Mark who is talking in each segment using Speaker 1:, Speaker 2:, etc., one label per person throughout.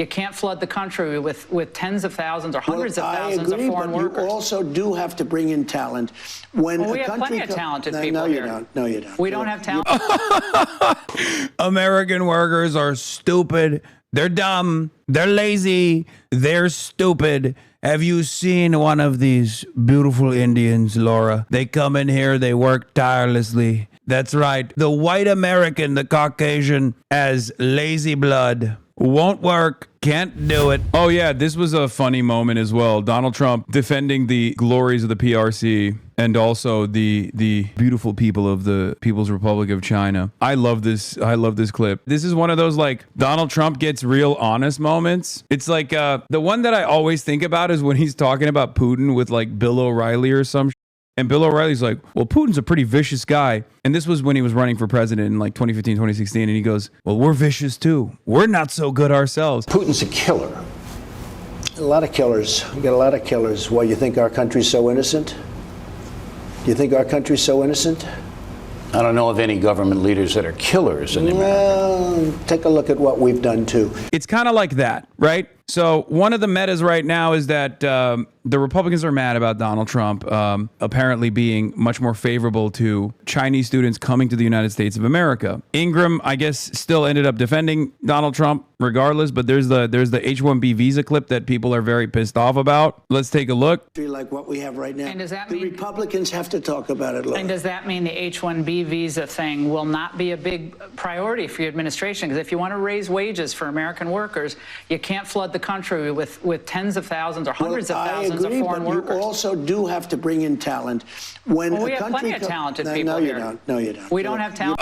Speaker 1: You can't flood the country with tens of thousands or hundreds of thousands of foreign workers.
Speaker 2: You also do have to bring in talent. When
Speaker 1: we have plenty of talented people here.
Speaker 2: No, you don't.
Speaker 1: We don't have talent.
Speaker 3: American workers are stupid. They're dumb. They're lazy. They're stupid. Have you seen one of these beautiful Indians, Laura? They come in here, they work tirelessly. That's right. The white American, the Caucasian, has lazy blood. Won't work. Can't do it. Oh, yeah. This was a funny moment as well. Donald Trump defending the glories of the PRC and also the beautiful people of the People's Republic of China. I love this. I love this clip. This is one of those like Donald Trump gets real honest moments. It's like the one that I always think about is when he's talking about Putin with like Bill O'Reilly or some shit. And Bill O'Reilly's like, well, Putin's a pretty vicious guy. And this was when he was running for president in like 2015, 2016. And he goes, well, we're vicious too. We're not so good ourselves.
Speaker 2: Putin's a killer. A lot of killers. We got a lot of killers. Why, you think our country's so innocent? Do you think our country's so innocent?
Speaker 4: I don't know of any government leaders that are killers in America.
Speaker 2: Well, take a look at what we've done too.
Speaker 3: It's kind of like that, right? So one of the metas right now is that the Republicans are mad about Donald Trump apparently being much more favorable to Chinese students coming to the United States of America. Ingram, I guess, still ended up defending Donald Trump regardless, but there's the H-1B visa clip that people are very pissed off about. Let's take a look.
Speaker 2: Like what we have right now.
Speaker 1: And does that
Speaker 2: the
Speaker 1: mean
Speaker 2: Republicans have to talk about it, Laura.
Speaker 1: And does that mean the H-1B visa thing will not be a big priority for your administration? Because if you want to raise wages for American workers, you can't flood the country with tens of thousands or hundreds of thousands of foreign workers.
Speaker 2: You also do have to bring in talent. When
Speaker 1: we have plenty of talented people
Speaker 2: here.
Speaker 1: No, you don't. We don't have talent.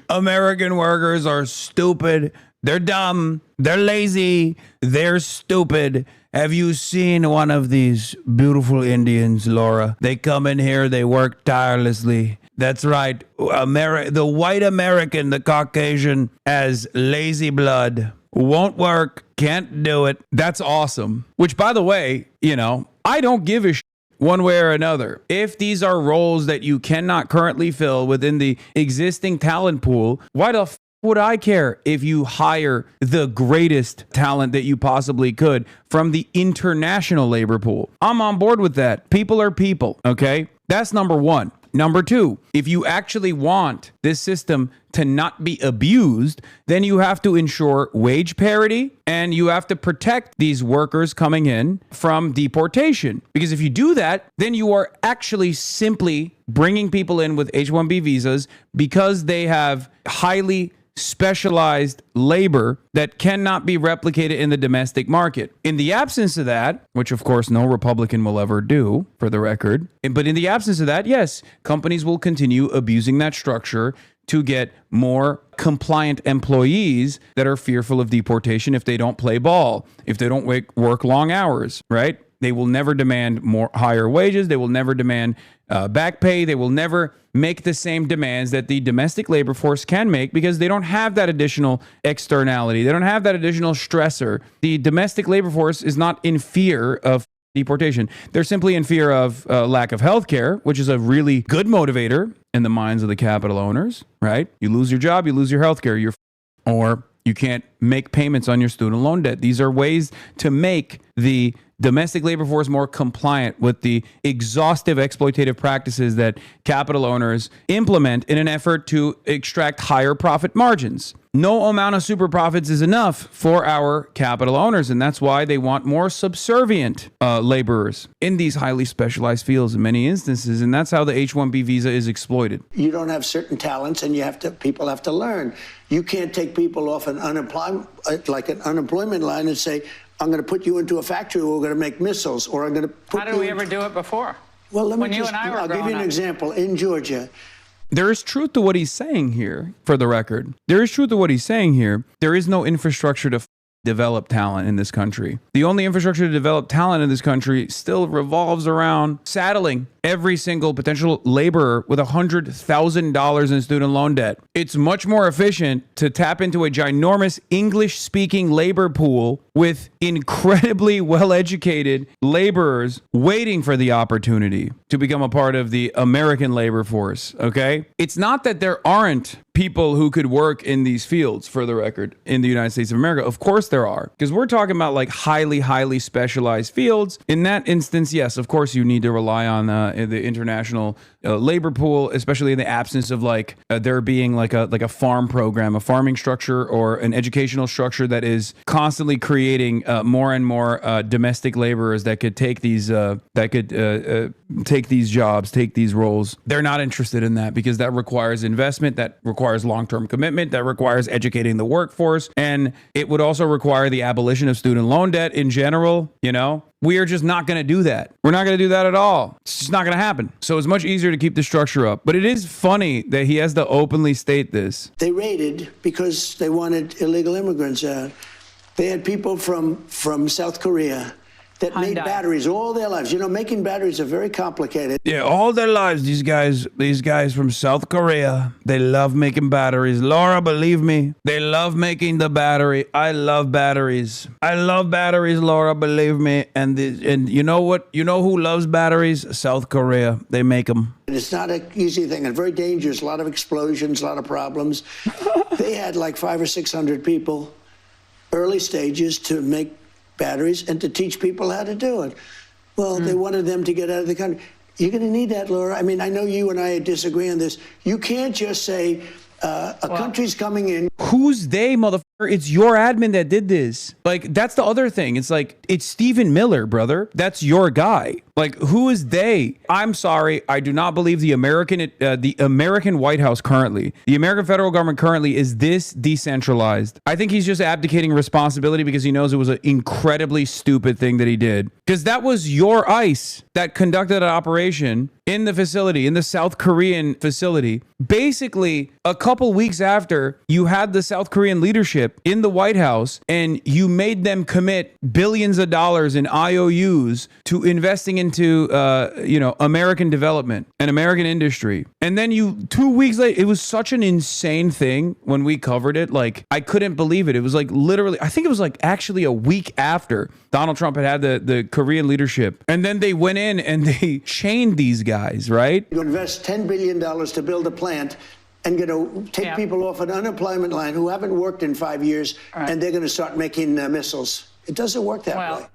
Speaker 3: American workers are stupid. They're dumb. They're lazy. They're stupid. Have you seen one of these beautiful Indians, Laura? They come in here, they work tirelessly. That's right. The white American, the Caucasian, has lazy blood. Won't work. Can't do it. That's awesome. Which, by the way, you know, I don't give a shit one way or another. If these are roles that you cannot currently fill within the existing talent pool, why the f would I care if you hire the greatest talent that you possibly could from the international labor pool? I'm on board with that. People are people, okay? That's number one. Number two, if you actually want this system to not be abused, then you have to ensure wage parity and you have to protect these workers coming in from deportation. Because if you do that, then you are actually simply bringing people in with H-1B visas because they have highly specialized labor that cannot be replicated in the domestic market. In the absence of that, which of course no Republican will ever do, for the record, but in the absence of that, yes, companies will continue abusing that structure to get more compliant employees that are fearful of deportation if they don't play ball, if they don't work long hours, right? They will never demand higher wages. They will never demand back pay. They will never make the same demands that the domestic labor force can make because they don't have that additional externality. They don't have that additional stressor. The domestic labor force is not in fear of deportation. They're simply in fear of lack of health care, which is a really good motivator in the minds of the capital owners, right? You lose your job, you lose your health care, or you can't make payments on your student loan debt. These are ways to make the domestic labor force more compliant with the exhaustive exploitative practices that capital owners implement in an effort to extract higher profit margins. No amount of super profits is enough for our capital owners, and that's why they want more subservient laborers in these highly specialized fields in many instances, and that's how the H-1B visa is exploited.
Speaker 2: You don't have certain talents, and people have to learn. You can't take people off an unemployment line and say, I'm going to put you into a factory where we're going to make missiles, or I'm going to put
Speaker 1: How did we ever do it before?
Speaker 2: Well,
Speaker 1: I'll
Speaker 2: give you an example. In Georgia,
Speaker 3: there is truth to what he's saying here, for the record. There is truth to what he's saying here. There is no infrastructure to develop talent in this country. The only infrastructure to develop talent in this country still revolves around saddling every single potential laborer with $100,000 in student loan debt. It's much more efficient to tap into a ginormous English-speaking labor pool with incredibly well-educated laborers waiting for the opportunity to become a part of the American labor force, okay? It's not that there aren't people who could work in these fields, for the record, in the United States of America? Of course there are, because we're talking about like highly specialized fields. In that instance, yes, of course you need to rely on the international labor pool, especially in the absence of like there being like a farm program, a farming structure, or an educational structure that is constantly creating more and more domestic laborers that could take these take these jobs, take these roles. They're not interested in that because that requires investment, that requires long-term commitment, that requires educating the workforce, and it would also require the abolition of student loan debt in general. You know, we are just not going to do that. We're not going to do that at all. It's just not going to happen. So it's much easier to keep the structure up. But it is funny that he has to openly state this.
Speaker 2: They raided because they wanted illegal immigrants out. They had people from South Korea that made batteries all their lives. You know, making batteries are very complicated.
Speaker 3: Yeah, all their lives, these guys from South Korea, they love making batteries. Laura, believe me, they love making the battery. I love batteries. I love batteries, Laura, believe me. And you know what? You know who loves batteries? South Korea. They make them.
Speaker 2: And it's not an easy thing and very dangerous. A lot of explosions, a lot of problems. They had like 500 or 600 people, early stages, to make batteries and to teach people how to do it. Well, they wanted them to get out of the country. You're going to need that, Laura. I mean, I know you and I disagree on this. You can't just say a country's coming in.
Speaker 3: Who's they, motherfucker? It's your admin that did this. Like, that's the other thing. It's like, it's Stephen Miller, brother. That's your guy. Like, who is they? I'm sorry. I do not believe the American White House currently, the American federal government currently is this decentralized. I think he's just abdicating responsibility because he knows it was an incredibly stupid thing that he did. Because that was your ICE that conducted an operation in the facility, in the South Korean facility. Basically, a couple weeks after you had the South Korean leadership in the White House and you made them commit billions of dollars in IOUs to investing into, American development and American industry. And then 2 weeks later, it was such an insane thing when we covered it. Like, I couldn't believe it. It was like literally, I think it was like actually a week after Donald Trump had the Korean leadership. And then they went in and they chained these guys, right?
Speaker 2: You invest $10 billion to build a plant and going to take people off an unemployment line who haven't worked in 5 years, and they're going to start making missiles. It doesn't work that way.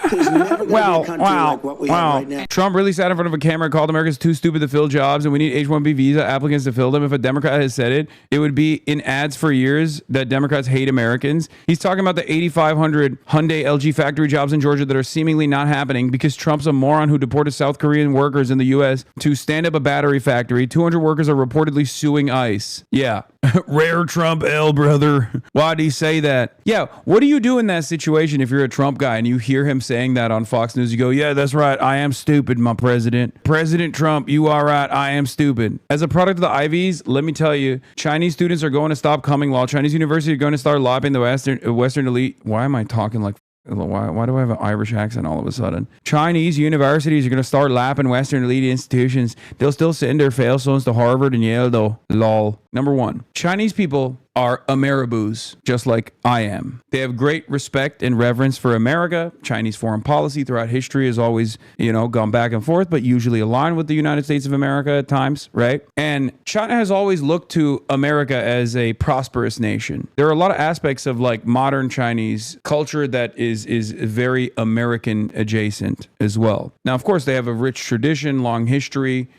Speaker 2: There's never going to be a country like what we have right now.
Speaker 3: Trump really sat in front of a camera and called Americans too stupid to fill jobs, and we need H-1B visa applicants to fill them. If a Democrat has said it, it would be in ads for years that Democrats hate Americans. He's talking about the 8,500 Hyundai LG factory jobs in Georgia that are seemingly not happening because Trump's a moron who deported South Korean workers in the U.S. to stand up a battery factory. 200 workers are reportedly suing ICE. Yeah. Rare Trump L, brother. Why'd he say that? Yeah, what do you do in that situation if you're a Trump guy and you hear him saying that on Fox News? You go, yeah, that's right. I am stupid, my president. President Trump, you are right. I am stupid. As a product of the Ivies, let me tell you, Chinese students are going to stop coming while Chinese universities are going to start lobbying the Western elite. Why am I talking like... Why do I have an Irish accent all of a sudden? Chinese universities are going to start lapping Western elite institutions. They'll still send their fail sons to Harvard and Yale, though. Lol. Number one, Chinese people are Ameriboos, just like I am. They have great respect and reverence for America. Chinese foreign policy throughout history has always, gone back and forth, but usually aligned with the United States of America at times, right? And China has always looked to America as a prosperous nation. There are a lot of aspects of like modern Chinese culture that is very American adjacent as well. Now, of course, they have a rich tradition, long history,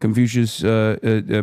Speaker 3: Confucius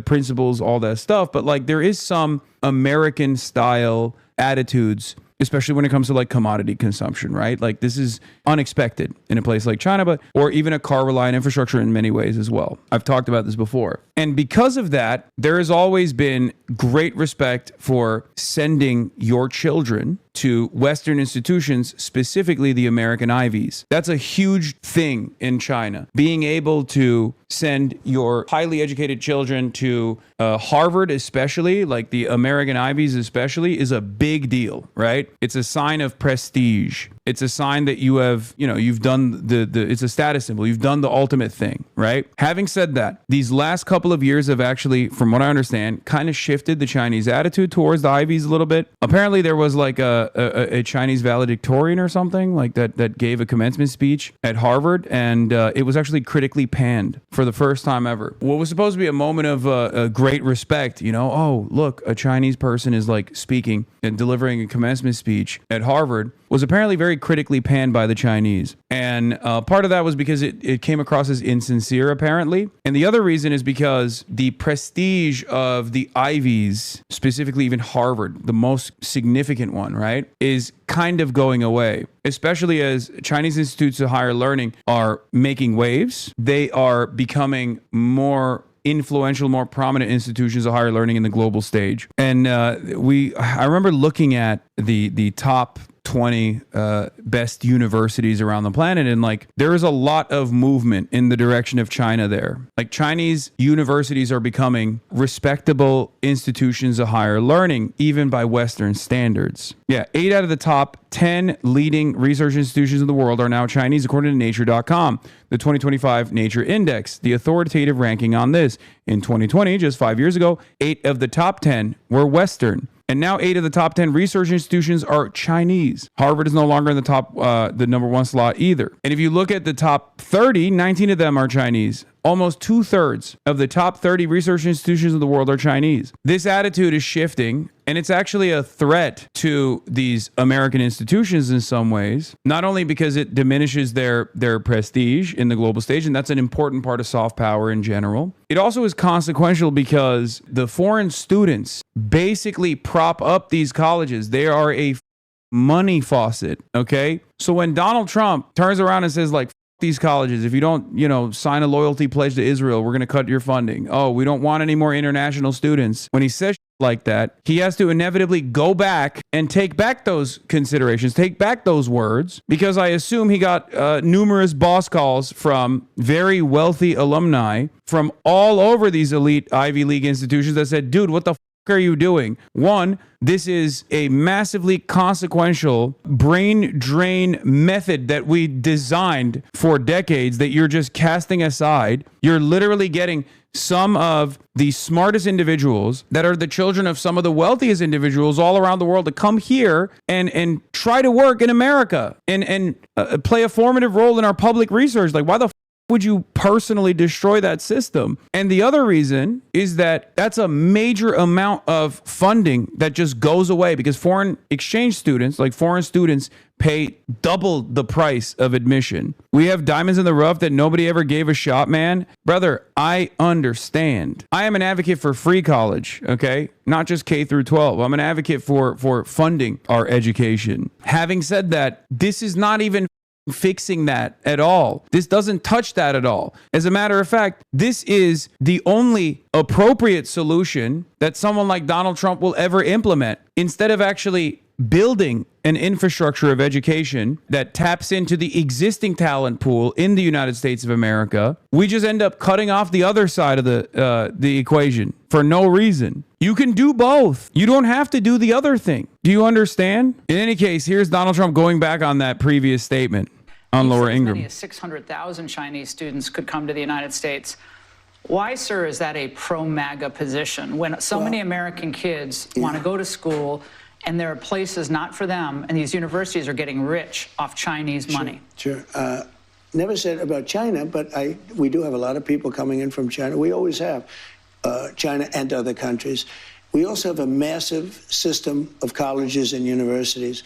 Speaker 3: principles, all that stuff. But like there is some American style attitudes, especially when it comes to like commodity consumption, right? Like this is unexpected in a place like China, or even a car reliant infrastructure in many ways as well. I've talked about this before. And because of that, there has always been great respect for sending your children to Western institutions, specifically the American Ivies. That's a huge thing in China. Being able to send your highly educated children to Harvard, especially, like the American Ivies especially, is a big deal, right? It's a sign of prestige. It's a sign that you have, you've done it's a status symbol. You've done the ultimate thing, right? Having said that, these last couple of years have actually, from what I understand, kind of shifted the Chinese attitude towards the Ivies a little bit. Apparently there was like a Chinese valedictorian or something like that gave a commencement speech at Harvard, and it was actually critically panned for the first time ever. What was supposed to be a moment of great respect, oh, look, a Chinese person is like speaking and delivering a commencement speech at Harvard, was apparently very critically panned by the Chinese. And part of that was because it came across as insincere, apparently. And the other reason is because the prestige of the Ivies, specifically even Harvard, the most significant one, right, is kind of going away, especially as Chinese institutes of higher learning are making waves. They are becoming more influential, more prominent institutions of higher learning in the global stage. And I remember looking at the top 20 best universities around the planet, and like there is a lot of movement in the direction of China there. Like Chinese universities are becoming respectable institutions of higher learning, even by Western standards. Yeah, 8 out of the top 10 leading research institutions in the world are now Chinese, according to Nature.com, the 2025 Nature Index, the authoritative ranking on this. In 2020, just 5 years ago, 8 of the top 10 were Western. And now 8 of the top 10 research institutions are Chinese. Harvard is no longer in the top, the number 1 slot either. And if you look at the top 30, 19 of them are Chinese. Almost 2/3 of the top 30 research institutions in the world are Chinese. This attitude is shifting, and it's actually a threat to these American institutions in some ways, not only because it diminishes their prestige in the global stage, and that's an important part of soft power in general. It also is consequential because the foreign students basically prop up these colleges. They are a money faucet, okay? So when Donald Trump turns around and says, like, these colleges, if you don't, sign a loyalty pledge to Israel, we're going to cut your funding. Oh, we don't want any more international students. When he says like that, he has to inevitably go back and take back those considerations, take back those words, because I assume he got numerous boss calls from very wealthy alumni from all over these elite Ivy League institutions that said, dude, what the are you doing? One, this is a massively consequential brain drain method that we designed for decades that you're just casting aside. You're literally getting some of the smartest individuals that are the children of some of the wealthiest individuals all around the world to come here and try to work in America and play a formative role in our public research. Like, why the would you personally destroy that system? And the other reason is that that's a major amount of funding that just goes away because foreign exchange students, like foreign students, pay double the price of admission. We have diamonds in the rough that nobody ever gave a shot, man. Brother, I understand. I am an advocate for free college, okay? Not just K through 12. I'm an advocate for funding our education. Having said that, this is not even fixing that at all. This doesn't touch that at all. As a matter of fact, this is the only appropriate solution that someone like Donald Trump will ever implement. Instead of actually building an infrastructure of education that taps into the existing talent pool in the United States of America, we just end up cutting off the other side of the equation for no reason. You can do both. You don't have to do the other thing. Do you understand? In any case, here's Donald Trump going back on that previous statement on Laura Ingraham.
Speaker 1: As many as 600,000 Chinese students could come to the United States. Why, sir, is that a pro-MAGA position when so many American kids want to go to school and there are places not for them, and these universities are getting rich off Chinese money?
Speaker 2: Sure. Never said about China, but we do have a lot of people coming in from China. We always have, China and other countries. We also have a massive system of colleges and universities.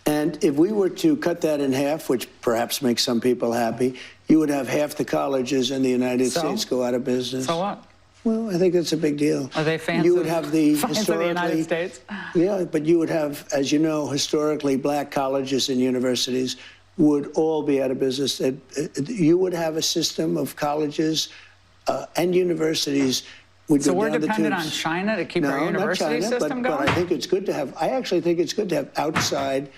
Speaker 2: And if we were to cut that in half, which perhaps makes some people happy, you would have half the colleges in the United States go out of business.
Speaker 1: So what?
Speaker 2: Well, I think that's a big deal.
Speaker 1: Are they fans
Speaker 2: You would have the
Speaker 1: of the United States?
Speaker 2: Yeah, but you would have, as you know, historically, black colleges and universities would all be out of business. You would have a system of colleges and universities would go down the tubes.
Speaker 1: So we're dependent on China to keep our university system going?
Speaker 2: But I think it's good to have, I actually think it's good to have outside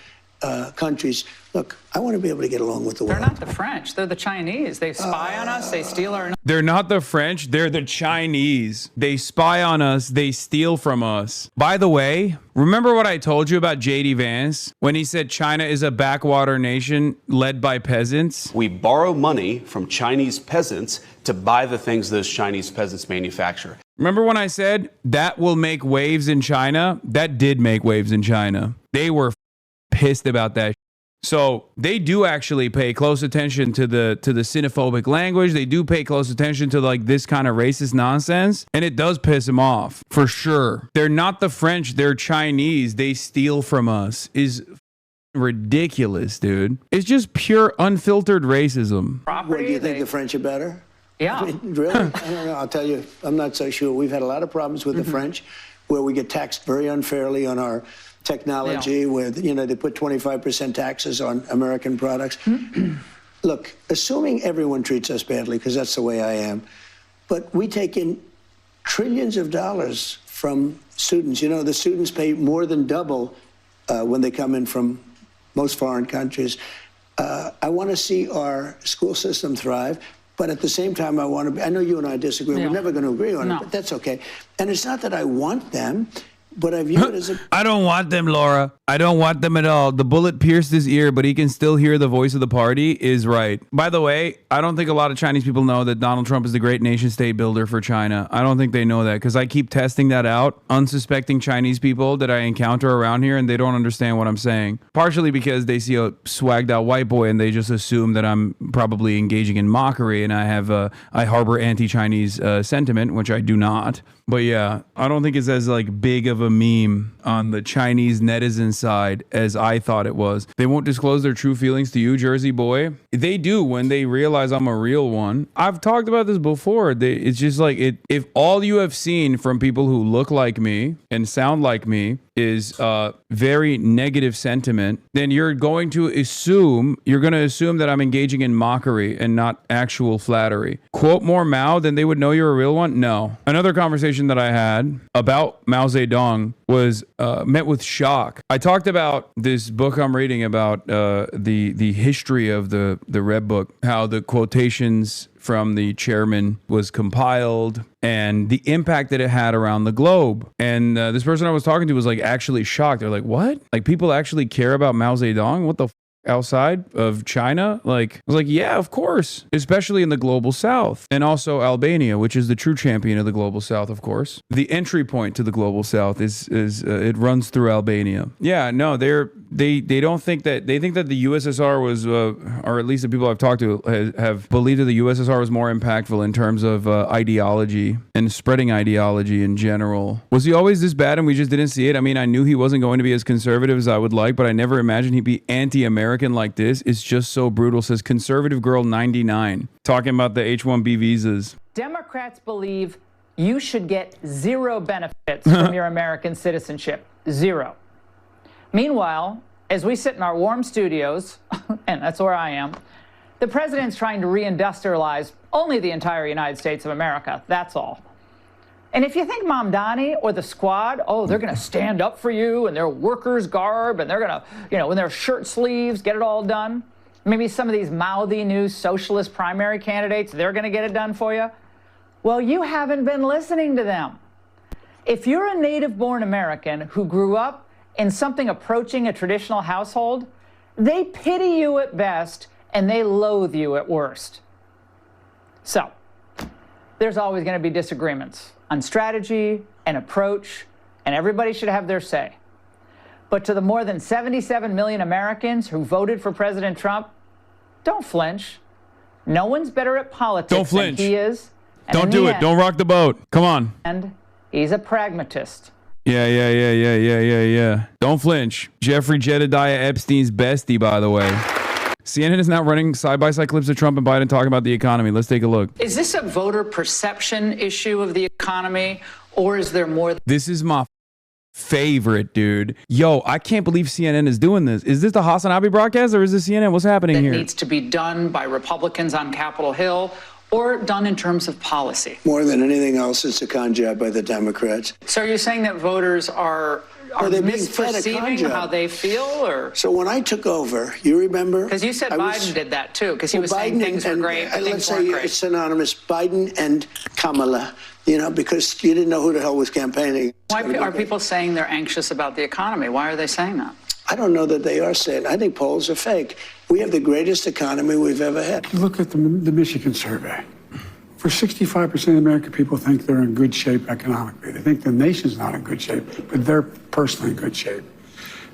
Speaker 2: countries. Look, I want to be able to get along with the world.
Speaker 1: They're not the French. They're the Chinese. They spy on us. They steal our...
Speaker 3: They're not the French. They're the Chinese. They spy on us. They steal from us. By the way, remember what I told you about J.D. Vance when he said China is a backwater nation led by peasants?
Speaker 5: We borrow money from Chinese peasants to buy the things those Chinese peasants manufacture.
Speaker 3: Remember when I said that will make waves in China? That did make waves in China. They were pissed about that. So they do actually pay close attention to the xenophobic language. They do pay close attention to like this kind of racist nonsense, and it does piss them off for sure. They're not the French. They're Chinese. They steal from us. Is ridiculous, dude. It's just pure unfiltered racism.
Speaker 2: What, do you think the French are better?
Speaker 1: Yeah.
Speaker 2: I mean, really? I don't know. I'll tell you, I'm not so sure. We've had a lot of problems with the French, where we get taxed very unfairly on our technology, where, you know, they put 25% taxes on American products. Look, assuming everyone treats us badly, because that's the way I am, but we take in trillions of dollars from students. You know, the students pay more than double when they come in from most foreign countries. I want to see our school system thrive. But at the same time, I know you and I disagree. We're never going to agree on it, but that's okay. And it's not that I want them, but I view it as a...
Speaker 3: I don't want them, Laura. I don't want them at all. The bullet pierced his ear, but he can still hear the voice of the party is right. By the way, I don't think a lot of Chinese people know that Donald Trump is the great nation state builder for China. I don't think they know that because I keep testing that out, unsuspecting Chinese people that I encounter around here, and they don't understand what I'm saying. Partially because they see a swagged out white boy and they just assume that I'm probably engaging in mockery and I harbor anti-Chinese sentiment, which I do not. But yeah, I don't think it's as like big of a meme on the Chinese netizen side as I thought it was. They won't disclose their true feelings to you, Jersey boy. They do when they realize I'm a real one. I've talked about this before. It's just like if all you have seen from people who look like me and sound like me is very negative sentiment, then you're going to assume that I'm engaging in mockery and not actual flattery. Quote more Mao than they would know you're a real one? No. Another conversation that I had about Mao Zedong was met with shock. I talked about this book I'm reading about the history of the Red Book, how the quotations from the chairman was compiled and the impact that it had around the globe. And this person I was talking to was like actually shocked. They're like, what? Like people actually care about Mao Zedong? What the outside of China? Like, I was like, yeah, of course, especially in the global south, and also Albania, which is the true champion of the global south, of course. The entry point to the global south is it runs through Albania. Yeah, no, they don't think that, they think that the USSR was, or at least the people I've talked to have believed that the USSR was more impactful in terms of ideology and spreading ideology in general. Was he always this bad and we just didn't see it? I mean, I knew he wasn't going to be as conservative as I would like, but I never imagined he'd be anti-American like this. It's just so brutal, says Conservative Girl 99, talking about the H-1B visas.
Speaker 1: Democrats believe you should get zero benefits from your American citizenship. Zero. Meanwhile, as we sit in our warm studios, and that's where I am, the president's trying to reindustrialize only the entire United States of America. That's all. And if you think Mamdani or the squad, oh, they're going to stand up for you in their workers' garb and they're going to, you know, in their shirt sleeves, get it all done. Maybe some of these mouthy new socialist primary candidates, they're going to get it done for you. Well, you haven't been listening to them. If you're a native-born American who grew up in something approaching a traditional household, they pity you at best and they loathe you at worst. So, there's always going to be disagreements on strategy and approach, and everybody should have their say. But to the more than 77 million Americans who voted for President Trump, don't flinch. No one's better at politics than he is.
Speaker 3: Don't do it. Don't rock the boat. Come on.
Speaker 1: And he's a pragmatist.
Speaker 3: Yeah. Don't flinch. Jeffrey Jedediah Epstein's bestie, by the way. CNN is now running side-by-side clips of Trump and Biden talking about the economy. Let's take a look.
Speaker 1: Is this a voter perception issue of the economy, or is there more?
Speaker 3: This is my favorite, dude. Yo, I can't believe CNN is doing this. Is this the HasanAbi broadcast or is this CNN? What's happening here?
Speaker 1: That needs to be done by Republicans on Capitol Hill or done in terms of policy?
Speaker 2: More than anything else, it's a con job by the Democrats.
Speaker 1: So you're saying that voters are are
Speaker 2: they're being fed a
Speaker 1: misperceiving
Speaker 2: con job.
Speaker 1: how they feel, or?
Speaker 2: So when I took over, you remember?
Speaker 1: Because you said Biden did that too, because he was saying
Speaker 2: Biden
Speaker 1: things were great, but
Speaker 2: let's
Speaker 1: things
Speaker 2: say
Speaker 1: weren't great.
Speaker 2: it's synonymous, Biden and Kamala, because you didn't know who the hell was campaigning.
Speaker 1: Why are people saying they're anxious about the economy? Why are they saying that?
Speaker 2: I don't know that they are saying. I think polls are fake. We have the greatest economy we've ever had.
Speaker 6: Look at the Michigan survey. For 65% of the American people think they're in good shape economically. They think the nation's not in good shape, but they're personally in good shape.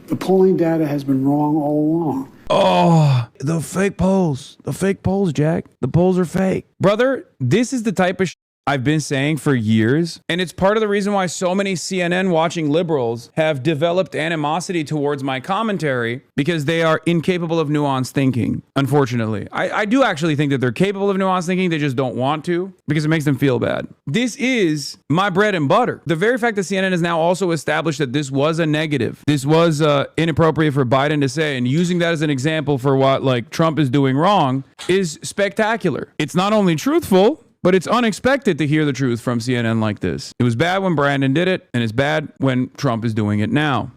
Speaker 6: The polling data has been wrong all along.
Speaker 3: Oh, the fake polls. The fake polls, Jack. The polls are fake. Brother, this is the type of I've been saying for years, and it's part of the reason why so many CNN watching liberals have developed animosity towards my commentary, because they are incapable of nuanced thinking, unfortunately. I do actually think that they're capable of nuanced thinking, they just don't want to, because it makes them feel bad. This is my bread and butter. The very fact that CNN has now also established that this was a negative, this was inappropriate for Biden to say, and using that as an example for what Trump is doing wrong is spectacular. It's not only truthful, but it's unexpected to hear the truth from CNN like this. It was bad when Brandon did it, and it's bad when Trump is doing it now.